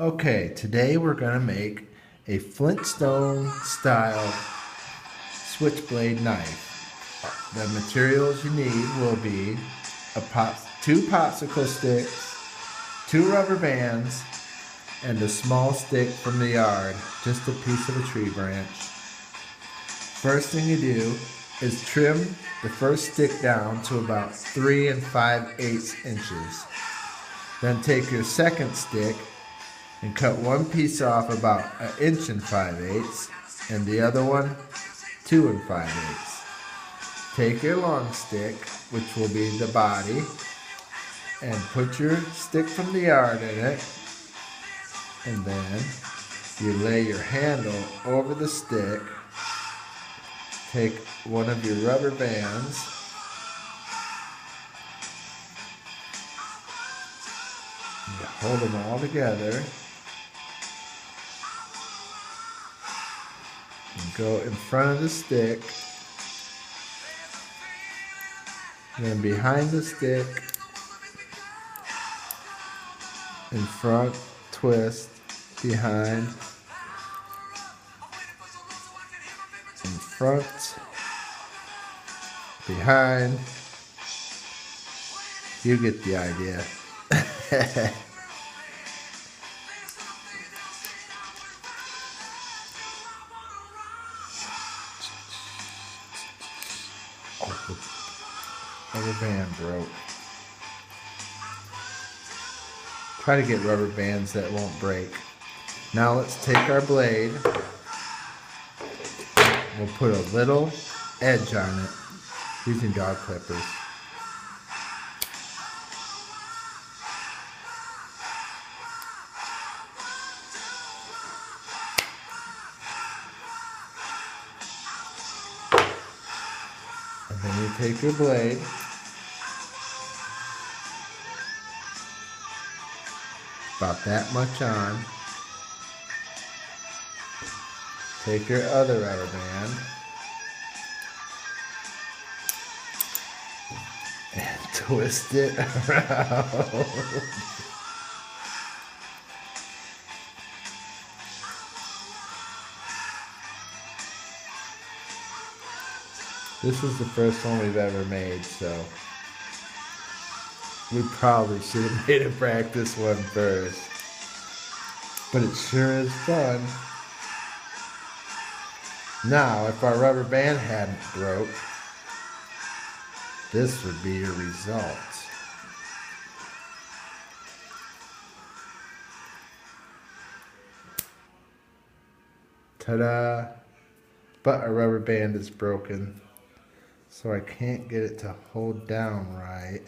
Okay, today we're going to make a Flintstone style switchblade knife. The materials you need will be two popsicle sticks, 2 rubber bands, and a small stick from the yard, just a piece of a tree branch. First thing you do is trim the first stick down to about 3 5/8 inches. Then take your second stick and cut one piece off about 1 5/8 and the other one 2 5/8. Take your long stick, which will be the body, and put your stick from the yard in it, and then you lay your handle over the stick. Take one of your rubber bands and hold them all together and go in front of the stick, and then behind the stick, in front, twist, behind, in front, behind. You get the idea. Rubber band broke. Try to get rubber bands that won't break. Now let's take our blade. We'll put a little edge on it using dog clippers. And then you take your blade, about that much on. Take your other rubber band and twist it around. This is the first one we've ever made, so we probably should have made a practice one first. But it sure is fun. Now, if our rubber band hadn't broke, this would be your result. Ta-da! But our rubber band is broken, so I can't get it to hold down right.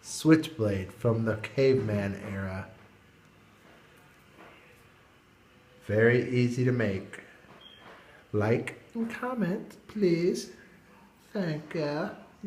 Switchblade from the caveman era. Very easy to make. Like and comment, please. Thank you.